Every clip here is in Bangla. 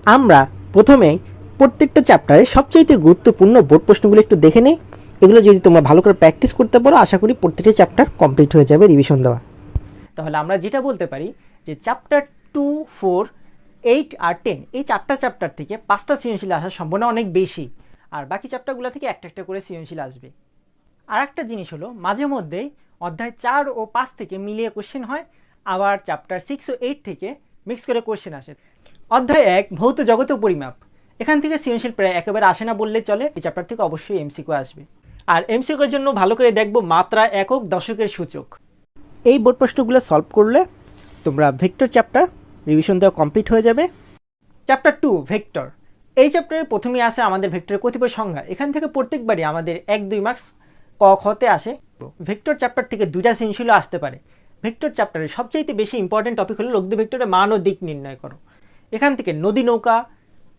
আমরা প্রথমে প্রত্যেকটা চ্যাপ্টারে সবচাইতে গুরুত্বপূর্ণ বোর্ড প্রশ্নগুলো একটু দেখে নেই। এগুলো যদি তোমরা ভালো করে প্র্যাকটিস করতে পারো, আশা করি প্রত্যেকটা চ্যাপ্টার কমপ্লিট হয়ে যাবে রিভিশন দেওয়া। তাহলে আমরা যেটা বলতে পারি যে চ্যাপ্টার 2, 4, 8 আর 10 এই চারটা চ্যাপ্টার থেকে 5টা সৃজনশীল আসার সম্ভাবনা অনেক বেশি, আর বাকি চ্যাপ্টারগুলো থেকে একটা একটা করে সৃজনশীল আসবে। আর একটা জিনিস হলো, মাঝে মধ্যেই অধ্যায় 4 ও 5 থেকে মিলিয়ে কোশ্চেন হয়, আবার চ্যাপ্টার 6 ও 8 থেকে মিক্স করে কোশ্চেন আসে। অধ্যায় 1 ভৌত জগত ও পরিমাপ, এখান থেকে সৃজনশীল প্রায় একেবারে আসে না বললে চলে। এই চ্যাপ্টার থেকে অবশ্যই এমসিকিউ আসবে। আর এমসিকিউর জন্য ভালো করে দেখব মাত্রা, একক, দশকের সূচক। এই বোর্ড প্রশ্নগুলো সলভ করলে তোমরা ভেক্টর চ্যাপ্টার রিভিশন দেওয়া কমপ্লিট হয়ে যাবে। চ্যাপ্টার 2 ভেক্টর, এই চ্যাপ্টারে প্রথমেই আসে আমাদের ভেক্টরের কতিপয় সংজ্ঞা। এখান থেকে প্রত্যেকবারই আমাদের 1-2 মার্কস ক খতে আসে। ভেক্টর চ্যাপ্টার থেকে 2টা সৃজনশীলও আসতে পারে। ভেক্টর চ্যাপ্টারের সবচেয়ে বেশি ইম্পর্টেন্ট টপিক হলো লব্ধি ভেক্টরের মান ও দিক নির্ণয় করো। এখান থেকে নদী, নৌকা,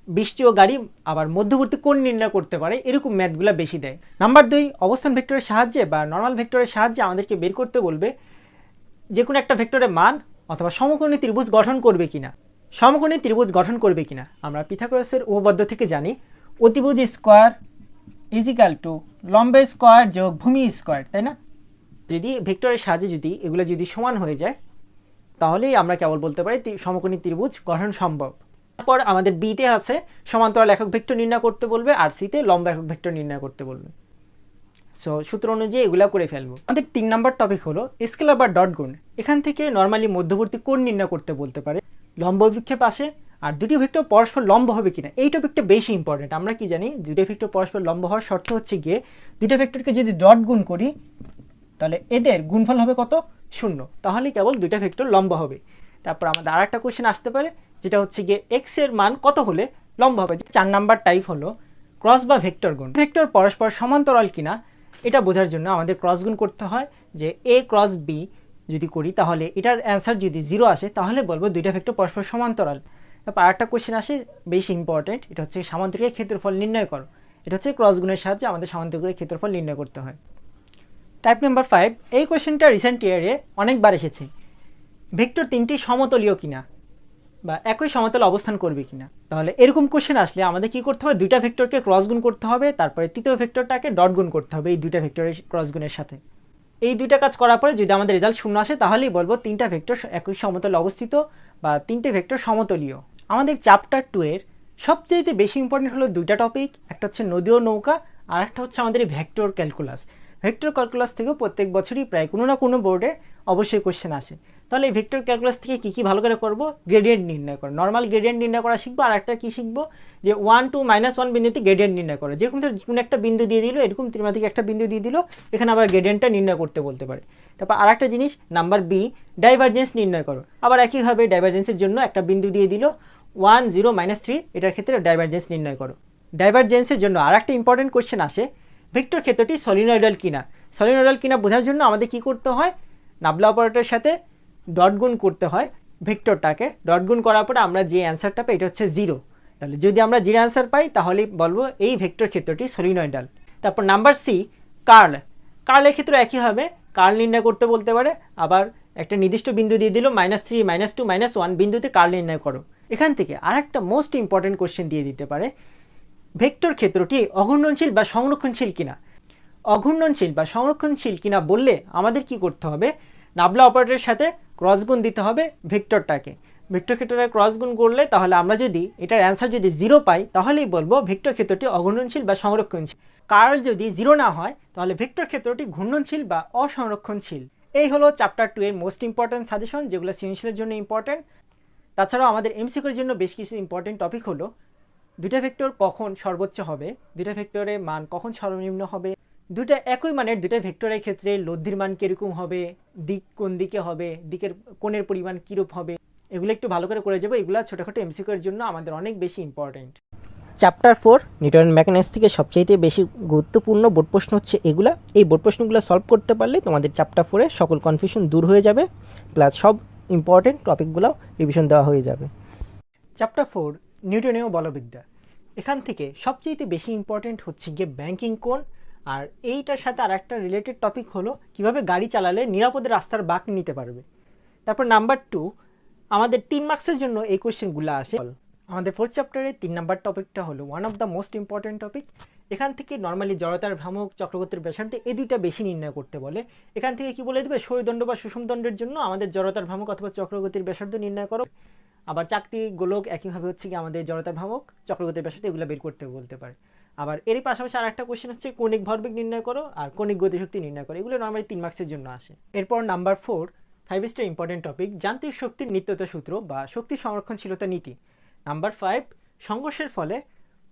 বৃষ্টি ও গাড়ি, আবার মধ্যবর্তী কোণ নির্ণয় করতে পারে, এরকম ম্যাথগুলো বেশি দেয়। নাম্বার 2 অবস্থান ভেক্টরের সাহায্যে বা নর্মাল ভেক্টরের সাহায্যে আমাদেরকে বের করতে বলবে যে কোনো একটা ভেক্টরের মান অথবা সমকোণী ত্রিভুজ গঠন করবে কিনা। সমকোণী ত্রিভুজ গঠন করবে কিনা আমরা পিথাগোরাসের উপপাদ্য থেকে জানি, অতিভুজ স্কোয়ার ইজিক্যাল টু লম্ব স্কোয়ার যোগ ভূমি স্কোয়ার, তাই না? যদি ভেক্টরের সাহায্যে এগুলো যদি সমান হয়ে যায়, তাহলেই আমরা কেবল বলতে পারি সমকোণী ত্রিভুজ গঠন সম্ভব। তারপর আমাদের বিতে আছে সমান্তরাল একক ভেক্টর নির্ণয় করতে বলবে, আর সিতে লম্ব একক ভেক্টর নির্ণয় করতে বলবে। সো সূত্র অনুযায়ী এগুলা করে ফেলবো। আমাদের 3 নম্বর টপিক হলো স্কেলার বা ডট গুণ। এখান থেকে নর্মালি মধ্যবর্তী কোণ নির্ণয় করতে বলতে পারে, লম্ব বিক্ষেপ আসে, আর দুটি ভেক্টর পরস্পর লম্ব হবে কিনা এই টপিকটা বেশি ইম্পর্টেন্ট। আমরা কি জানি, দুটো ভেক্টর পরস্পর লম্ব হওয়ার শর্ত হচ্ছে গিয়ে দুটো ভেক্টরকে যদি ডট গুণ করি তাহলে এদের গুণফল হবে কত? 0, তাহলে কেবল দুইটা ভেক্টর লম্ব হবে। তারপর আমাদের আর একটা কোশ্চেন আসতে পারে, যেটা হচ্ছে গিয়ে এক্স এর মান কত হলে লম্ব হবে। 4 নাম্বার টাইপ হলো ক্রস বা ভেক্টর গুণ। ভেক্টর পরস্পর সমান্তরাল কিনা এটা বোঝার জন্য আমাদের ক্রস গুণ করতে হয়। যে এ ক্রস বি যদি করি তাহলে এটার অ্যান্সার যদি 0 আসে তাহলে বলবো দুইটা ভেক্টর পরস্পর সমান্তরাল। তারপর আরেকটা কোশ্চেন আসে বেশি ইম্পর্টেন্ট, এটা হচ্ছে সামান্তরিকের ক্ষেত্রফল নির্ণয় করো। এটা হচ্ছে ক্রস গুণের সাহায্যে আমাদের সামান্তরিকের ক্ষেত্রফল নির্ণয় করতে হয়। টাইপ নাম্বার 5, এই কোশ্চেনটা রিসেন্ট ইয়ারে অনেকবার এসেছে, ভেক্টর 3টি সমতলীয় কিনা বা একই সমতল অবস্থান করবে কিনা। তাহলে এরকম কোশ্চেন আসলে আমাদের কি করতে হবে, দুইটা ভেক্টরকে ক্রস গুণ করতে হবে, তারপরে তৃতীয় ভেক্টরটাকে ডট গুণ করতে হবে এই দুইটা ভেক্টরের ক্রস গুণের সাথে। এই দুইটা কাজ করার পরে যদি আমাদের রেজাল্ট 0 আসে তাহলেই বলবো 3টা ভেক্টর একই সমতলে অবস্থিত বা 3টে ভেক্টর সমতলীয়। আমাদের চ্যাপ্টার 2 এর সবচেয়ে বেশি ইম্পর্টেন্ট হলো 2টা টপিক, একটা হচ্ছে নদী ও নৌকা, আর একটা হচ্ছে আমাদের ভেক্টর ক্যালকুলাস। ভেক্টর ক্যালকুলাস থেকেও প্রত্যেক বছরই প্রায় কোনো না কোনো বোর্ডে অবশ্যই কোশ্চেন আসে। তাহলে এই ভেক্টর ক্যালকুলাস থেকে কী কী ভালো করে করবো, গ্রেডিয়েন্ট নির্ণয় করো, নর্মাল গ্রেডিয়েন্ট নির্ণয় করা শিখবো। আর একটা কী শিখবো, যে 1, 2, -1 বিন্দুতে গ্রেডিয়েন্ট নির্ণয় করো। যেরকম কোনো একটা বিন্দু দিয়ে দিল, এরকম ত্রিমাত্রিক একটা বিন্দু দিয়ে দিল, এখানে আবার গ্রেডিয়েন্টটা নির্ণয় করতে বলতে পারে। তারপর আর একটা জিনিস নাম্বার বি, ডাইভারজেন্স নির্ণয় করো। আবার একইভাবে ডাইভারজেন্সের জন্য একটা বিন্দু দিয়ে দিল 1, 0, -3, এটার ক্ষেত্রে ডাইভারজেন্স নির্ণয় করো। ডাইভারজেন্সের জন্য আর একটা ইম্পর্টেন্ট কোশ্চেন আসে, ভেক্টর ক্ষেত্রটি সলিনয়েডাল কিনা। সলিনয়েডাল কিনা বোঝার জন্য আমাদের কি করতে হয়, নাবলা অপারেটরের সাথে ডট গুণ করতে হয় ভেক্টরটাকে। ডট গুণ করার পরে আমরা যে অ্যান্সারটা পাই এটা হচ্ছে 0। তাহলে যদি আমরা 0 অ্যান্সার পাই তাহলেই বলবো এই ভেক্টর ক্ষেত্রটি সলিনয়েডাল। তারপর নাম্বার সি, কার্ল। কার্লের ক্ষেত্রে একই হবে, কার্ল নির্ণয় করতে বলতে পারে। আবার একটা নির্দিষ্ট বিন্দু দিয়ে দিল -3, -2, -1 বিন্দুতে কার্ল নির্ণয় করো। এখান থেকে আর একটা মোস্ট ইম্পর্টেন্ট কোশ্চেন দিয়ে দিতে পারে, ভেক্টর ক্ষেত্রটি অঘূর্ণনশীল বা সংরক্ষণশীল কিনা। অঘূর্ণনশীল বা সংরক্ষণশীল কিনা বললে আমাদের কি করতে হবে, নাবলা অপারেটরের সাথে ক্রস গুণ দিতে হবে ভেক্টরটাকে। ভেক্টর ক্ষেত্রে ক্রস গুণ করলে তাহলে আমরা যদি এটার অ্যান্সার যদি 0 পাই তাহলেই বলবো ভেক্টর ক্ষেত্রটি অঘূর্ণনশীল বা সংরক্ষণশীল। কার্ল যদি 0 না হয় তাহলে ভেক্টর ক্ষেত্রটি ঘূর্ণনশীল বা অসংরক্ষণশীল। এই হলো চ্যাপ্টার 2 এর মোস্ট ইম্পর্টেন্ট সাজেশন, যেগুলো সৃজনশীলের জন্য ইম্পর্টেন্ট। তাছাড়াও আমাদের এমসিকিউর জন্য বেশ কিছু ইম্পর্টেন্ট টপিক হলো, দুইটা ভেক্টর কখন সর্বোচ্চ হবে, দুইটা ভেক্টরের মান কখন সর্বনিম্ন হবে, দুটো একই মানের দুটো ভেক্টরের ক্ষেত্রে লব্ধির মান কীরকম হবে, দিক কোন দিকে হবে, দিকের কোণের পরিমাণ কীরূপ হবে, এগুলো একটু ভালো করে যাবো। এগুলো ছোটোখাটো এমসিকিউর জন্য আমাদের অনেক বেশি ইম্পর্টেন্ট। চ্যাপ্টার 4 নিউটন মেকানিক্স থেকে সবচাইতে বেশি গুরুত্বপূর্ণ বোর্ড প্রশ্ন হচ্ছে এগুলা। এই বোর্ড প্রশ্নগুলো সলভ করতে পারলে তোমাদের চ্যাপ্টার 4 সকল কনফিউশন দূর হয়ে যাবে, প্লাস সব ইম্পর্টেন্ট টপিকগুলো রিভিশন দেওয়া হয়ে যাবে। চ্যাপ্টার 4 নিউটনীয় বলবিদ্যা। এখান থেকে সবচেয়ে বেশি ইম্পর্টেন্ট হচ্ছে গিয়ে ব্যাংকিং কোণ, আর এইটার সাথে আর একটা রিলেটেড টপিক হলো কিভাবে গাড়ি চালালে নিরাপদে রাস্তার বাঁক নিতে পারবে। তারপর নাম্বার 2, আমাদের 3 মার্কসের জন্য এই কোশ্চেনগুলো আসে। আমাদের ফোর্থ চ্যাপ্টারের 3 নম্বর টপিকটা হলো one of the most important topic. এখান থেকে নর্মালি জড়তার ভ্রামক, চক্রগতির ব্যাসার্ধ এই দুইটা বেশি নির্ণয় করতে বলে। এখান থেকে কি বলে দেবে, স্বরদণ্ড বা সুষমদণ্ডের জন্য আমাদের জড়তার ভ্রামক অথবা চক্রগতির ব্যাসার্ধ নির্ণয় করো। আবার চাকতি, গোলক একইভাবে হচ্ছে কি আমাদের জড়তার ভ্রামক, চক্রগতির ব্যাসার্ধ এগুলো বের করতে বলতে পারে। আবার এরই পাশাপাশি আর একটা কোশ্চেন হচ্ছে কৌণিক ভরবেগ নির্ণয় করো আর কৌণিক গতিশক্তি নির্ণয় করো। এগুলো নর্মালি 3 মার্কসের জন্য আসে। এরপর নাম্বার 4, 5 স্টার ইম্পর্টেন্ট টপিক, যান্ত্রিক শক্তির নিত্যতা সূত্র বা শক্তি সংরক্ষণশীলতা নীতি। নাম্বার 5, সংঘর্ষের ফলে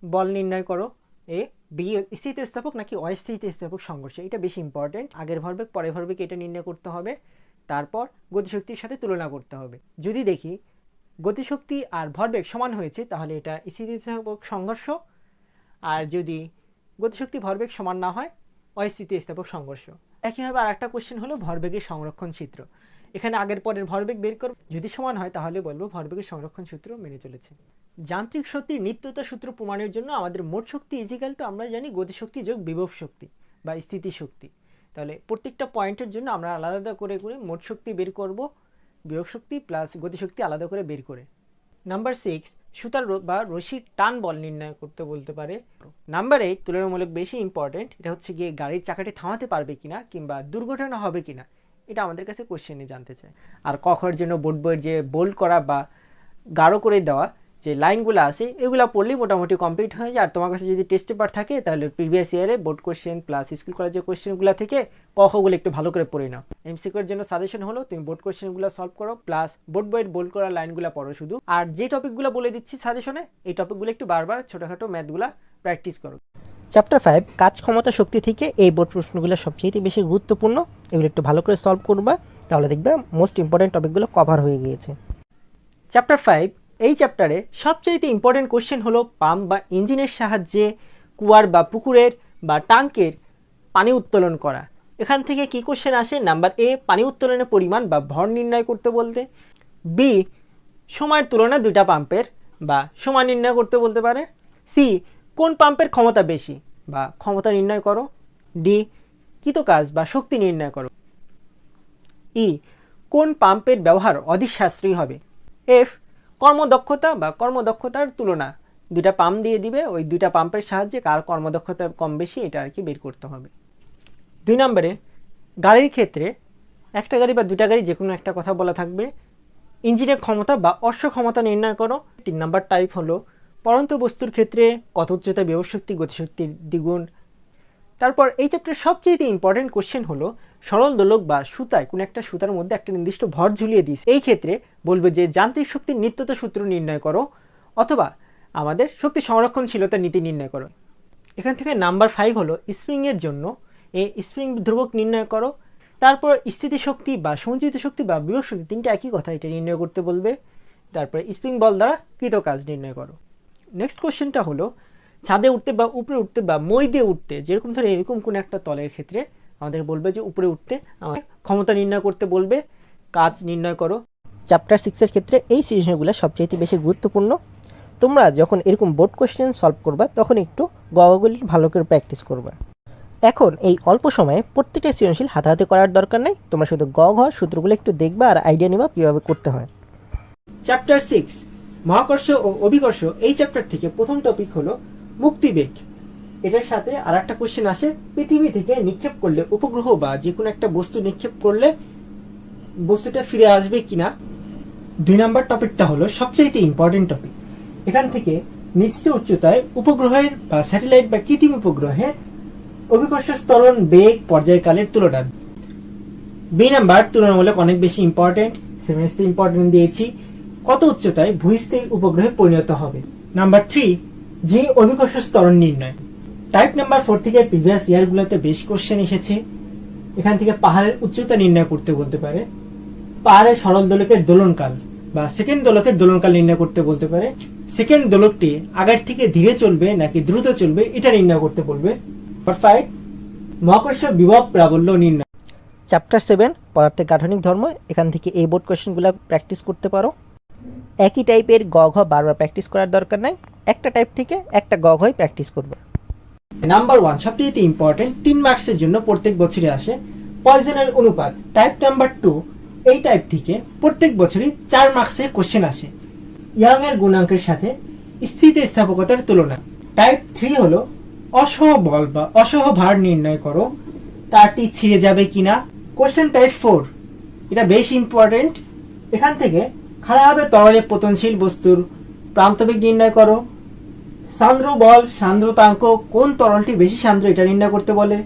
বল নির্ণয় করো। এ বি, স্থিতিস্থাপক নাকি অস্থিতিস্থাপক সংঘর্ষ, এটা বেশি ইম্পর্টেন্ট। আগের ভরবেগ পরের ভরবেগ এটা নির্ণয় করতে হবে। তারপর গতিশক্তির সাথে তুলনা করতে হবে। যদি দেখি গতিশক্তি আর ভরবেগ সমান হয়েছে তাহলে এটা স্থিতিস্থাপক সংঘর্ষ, আর যদি গতিশক্তি ভরবেগ সমান না হয় অস্থিতিস্থাপক সংঘর্ষ। একইভাবে আর একটা কোশ্চেন হলো ভরবেগের সংরক্ষণ সূত্র। এখানে আগের পরের ভরবেগ বের করব, যদি সমান হয় তাহলে বলবো ভরবেগের সংরক্ষণ সূত্র মেনে চলেছে। যান্ত্রিক শক্তির নিত্যতা সূত্র প্রমাণের জন্য আমাদের মোট শক্তি ইজিক্যাল টু আমরা জানি গতিশক্তি যোগ বিভব শক্তি বা স্থিতিশক্তি। তাহলে প্রত্যেকটা পয়েন্টের জন্য আমরা আলাদা করে করে মোট শক্তি বের করব, বিভব শক্তি প্লাস গতিশক্তি আলাদা করে বের করে। নাম্বার 6, সুতার বা রশির টান বল নির্ণয় করতে বলতে পারে। নাম্বার 8 তুলনামূলক বেশি ইম্পর্টেন্ট, এটা হচ্ছে গিয়ে গাড়ির চাকাটি থামাতে পারবে কিনা কিংবা দুর্ঘটনা হবে কিনা, এটা আমাদের কাছে কোশ্চেনে জানতে চায়। আর কখের জন্য বোর্ড বইয়ের যে বোল্ড করা বা গাঢ় করে দেওয়া যে লাইনগুলো আছে এগুলো পড়লেই মোটামুটি কমপ্লিট হয়ে যায়। আর তোমার কাছে যদি টেস্ট পেপার থাকে তাহলে প্রিভিয়াস ইয়ারে বোর্ড কোশ্চেন প্লাস স্কুল কলেজের কোশ্চেনগুলো থেকে কখগুলো একটু ভালো করে পড়ে নাও। এমসিকিউর জন্য সাজেশন হলো তুমি বোর্ড কোশ্চেনগুলো সলভ করো প্লাস বোর্ড বইয়ের বোল্ড করা লাইনগুলো পড়ো শুধু। আর যে টপিকগুলো বলে দিচ্ছি সাজেশনে এই টপিকগুলো একটু বারবার ছোটোখাটো ম্যাথগুলো প্র্যাকটিস করো। চ্যাপ্টার 5 কাজ ক্ষমতা শক্তি থেকে এই বোর্ড প্রশ্নগুলো সবচেয়ে বেশি গুরুত্বপূর্ণ, এগুলো একটু ভালো করে সলভ করবা তাহলে দেখবে মোস্ট ইম্পর্টেন্ট টপিকগুলো কভার হয়ে গিয়েছে। চ্যাপ্টার 5, এই চ্যাপ্টারে সবচেয়ে ইম্পর্টেন্ট কোশ্চেন হলো পাম্প বা ইঞ্জিনের সাহায্যে কুয়ার বা পুকুরের বা ট্যাঙ্কের পানি উত্তোলন করা। এখান থেকে কি কোশ্চেন আসে, নাম্বার এ পানি উত্তোলনের পরিমাণ বা ভর নির্ণয় করতে বলতে, বি সময়ের তুলনায় দুইটা পাম্পের বা সময় নির্ণয় করতে বলতে পারে, সি কোন পাম্পের ক্ষমতা বেশি বা ক্ষমতা নির্ণয় করো, ডি কৃতকাজ বা শক্তি নির্ণয় করো, ই কোন পাম্পের ব্যবহার অধিক সাশ্রয়ী হবে, এফ কর্মদক্ষতা বা কর্মদক্ষতার তুলনা। দুইটা পাম্প দিয়ে দিবে, ওই দুইটা পাম্পের সাহায্যে কার কর্মদক্ষতা কম বেশি এটা আর কি বের করতে হবে। 2 নম্বরে গাড়ির ক্ষেত্রে একটা গাড়ি বা দুইটা গাড়ি যে কোনো একটা কথা বলা থাকবে, ইঞ্জিনের ক্ষমতা বা অশ্ব ক্ষমতা নির্ণয় করো। 3 নম্বর টাইপ হলো পরন্ত বস্তুর ক্ষেত্রে কত উচ্চতা বিভব শক্তি গতিশক্তির দ্বিগুণ। তারপর এই চ্যাপ্টারের সবচেয়ে ইম্পর্টেন্ট কোশ্চেন হলো সরল দোলক বা সুতায় কোনো একটা সুতার মধ্যে একটা নির্দিষ্ট ভর ঝুলিয়ে দিস, এই ক্ষেত্রে বলবে যে যান্ত্রিক শক্তির নিত্যতা সূত্র নির্ণয় করো অথবা আমাদের শক্তি সংরক্ষণশীলতার নীতি নির্ণয় করো। এখান থেকে নাম্বার 5 হলো স্প্রিংয়ের জন্য এই স্প্রিং ধ্রুবক নির্ণয় করো। তারপর স্থিতিশক্তি বা সঞ্চিত শক্তি বা বিভব শক্তি, তিনটা একই কথা, এটা নির্ণয় করতে বলবে। তারপরে স্প্রিং বল দ্বারা কৃত কাজ নির্ণয় করো। নেক্সট কোশ্চেনটা হলো ছাদে উঠতে বা উপরে উঠতে বা মই দিয়ে উঠতে, যেরকম ধরে এরকম কোনো একটা তলের ক্ষেত্রে আমাদের বলবে যে উপরে উঠতে আমাদের ক্ষমতা নির্ণয় করতে বলবে, কাজ নির্ণয় করো। চ্যাপ্টার 6-এর ক্ষেত্রে এই সিজনগুলো সবচেয়ে বেশি গুরুত্বপূর্ণ। তোমরা যখন এরকম বোর্ড কোশ্চেন সলভ করবা তখন একটু গগুলি ভালো করে প্র্যাকটিস করবা। এখন এই অল্প সময়ে প্রত্যেকটা সৃজনশীল হাতে করার দরকার নেই, তোমরা শুধু সূত্রগুলো একটু দেখবা আর আইডিয়া নিবা কীভাবে করতে হয়। চ্যাপ্টার 6 মহাকর্ষ ও অভিকর্ষ, এই চ্যাপ্টার থেকে প্রথম টপিক হলো মুক্তিবেগ। এটার সাথে আর একটা কোশ্চেন আসে, পৃথিবী থেকে নিক্ষেপ করলে উপগ্রহ বা যে কোনো একটা বস্তু নিক্ষেপ করলে বস্তুটা ফিরে আসবে কিনা। 2 নম্বর টপিকটা হলো সবচেয়ে ইম্পর্টেন্ট টপিক। এখান থেকে নিশ্চিত উচ্চতায় উপগ্রহের বা স্যাটেলাইট বা কৃত্রিম উপগ্রহের অভিকর্ষ ত্বরণ বেগ পর্যায়কালের তুলনা। 2 নাম্বার তুলনামূলক অনেক বেশি ইম্পর্টেন্ট, সেমিস্টার ইম্পর্টেন্ট দিয়েছি, কত উচ্চতায় ভূস্থির উপগ্রহে পরিণত হবে। নাম্বার 3 যে অভিকর্ষ ত্বরণ নির্ণয়। টাইপ নাম্বার 4 থেকে প্রিভিয়াস ইয়ারগুলোতে বেশ কোশ্চেন এসেছে। এখান থেকে পাহাড়ের উচ্চতা নির্ণয় করতে বলতে পারে, পাহাড়ের সরল দোলকের দোলনকাল বা সেকেন্ড দোলকের দোলনকাল নির্ণয় করতে বলতে পারে, সেকেন্ড দোলকটি আগের থেকে ধীরে চলবে নাকি দ্রুত চলবে এটা নির্ণয় করতে বলবে। নাম্বার 5 মহাকর্ষ বিভব প্রাবল্য নির্ণয়। চ্যাপ্টার 7 পদার্থের গাঠনিক ধর্ম, এখান থেকে এই বোর্ড কোশ্চেনগুলো প্র্যাকটিস করতে পারো। একই টাইপের বারবার প্র্যাকটিস করার দরকার নাই, একটা টাইপ থেকে একটা প্র্যাকটিস করবে। নাম্বার 1 সবচেয়ে ইম্পর্টেন্ট, 3 মার্কসের জন্য প্রত্যেক বছরই আসে, পয়জনের অনুপাত। টাইপ নাম্বার 2 এই টাইপ থেকে প্রত্যেক বছরই 4 মার্কসের কোশ্চেন আসে। ইয়াং-এর গুণাঙ্কের সাথে স্থিতিস্থাপকতার তুলনা। টাইপ 3 হলো অসহ বল বা অসহ ভার নির্ণয় করো, তারটি ছিঁড়ে যাবে কিনা। কোশ্চেন টাইপ 4, এটা বেশ ইম্পর্টেন্ট। এখান থেকে খাড়াভাবে তরলে পতনশীল বস্তুর প্রান্তবেগ নির্ণয় করো। সান্দ্র বল, সান্দ্রতাঙ্ক, কোন তরলটি বেশি সান্দ্র এটা নির্ণয় করতে বলে।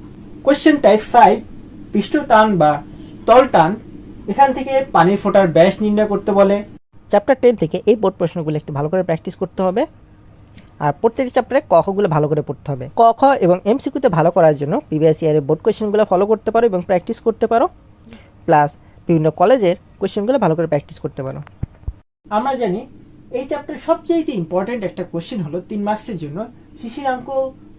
কোশ্চেন টাইপ 5, পৃষ্ঠটান বা তল টান, এখান থেকে পানির ফোঁটার ব্যাস নির্ণয় করতে বলে। চ্যাপ্টার 10 থেকে এই বোর্ড প্রশ্নগুলো একটু ভালো করে প্র্যাকটিস করতে হবে, আর প্রত্যেকটি চ্যাপ্টারে ক খগুলো ভালো করে পড়তে হবে। ক খ এবং এমসিকিউতে ভালো করার জন্য প্রিভিয়াস ইয়ারের বোর্ড কোয়েশ্চেনগুলো ফলো করতে পারো এবং প্র্যাকটিস করতে পারো, প্লাস বিভিন্ন কলেজের কোয়েশ্চেনগুলো ভালো করে প্র্যাকটিস করতে পারো। আমরা জানি এই চ্যাপ্টার সবচেয়ে ইম্পর্টেন্ট একটা কোয়েশ্চেন হলো 3 মার্কসের জন্য শিশিরাঙ্ক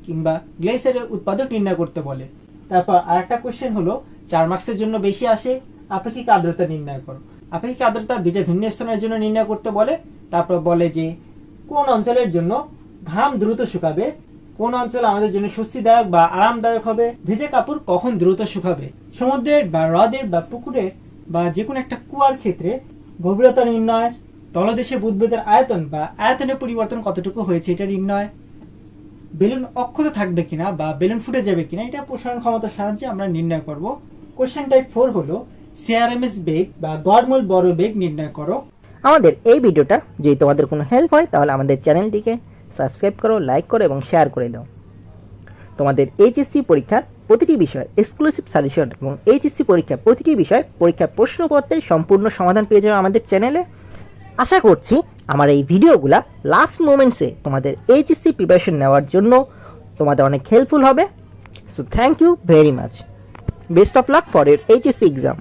কিংবা গ্লেসিয়ারের উৎপাদক নির্ণয় করতে বলে। তারপর আরেকটা কোয়েশ্চেন হলো 4 মার্কসের জন্য বেশি আসে, আপেক্ষিক আর্দ্রতা নির্ণয় করো। আপেক্ষিক আর্দ্রতা দুইটা ভিন্ন স্থানের জন্য নির্ণয় করতে বলে। তারপর বলে যে কোন অঞ্চলের জন্য ঘাম দ্রুত শুকাবে, কোন অঞ্চল আমাদের জন্য স্বস্তিদায়ক বা আরামদায়ক হবে, ভেজা কাপড় কখন দ্রুত শুকাবে। সমুদ্রের বা হ্রদের বা পুকুরে বা যে কোনো একটা কুয়ার ক্ষেত্রে গভীরতা নির্ণয়, তলদেশে বুদবুদের আয়তন বা আয়তনের পরিবর্তন কতটুকু হয়েছে এটা নির্ণয়, বেলুন অক্ষত থাকবে কিনা বা বেলুন ফুটে যাবে কিনা এটা প্রসারণ ক্ষমতার সাহায্যে আমরা নির্ণয় করব। কোশ্চেন টাইপ 4 হলো সিআরএমএস বেগ বা গড়মূল বড় বেগ নির্ণয় করো। আমাদের এই ভিডিওটা যদি তোমাদের কোনো হেল্প হয় তাহলে আমাদের চ্যানেলটিকে সাবস্ক্রাইব করো, লাইক করো এবং শেয়ার করে দাও। তোমাদের এইচএসসি পরীক্ষার প্রতিটি বিষয় এক্সক্লুসিভ সাজেশন এবং এইচএসসি পরীক্ষার প্রতিটি বিষয় পরীক্ষার প্রশ্নপত্রের সম্পূর্ণ সমাধান পেয়ে যাবে আমাদের চ্যানেলে। আশা করছি আমার এই ভিডিওগুলা লাস্ট মোমেন্টসে তোমাদের এইচএসসি প্রিপারেশন নেওয়ার জন্য তোমাদের অনেক হেল্পফুল হবে। So thank you very much. Best of luck for your HSC exam.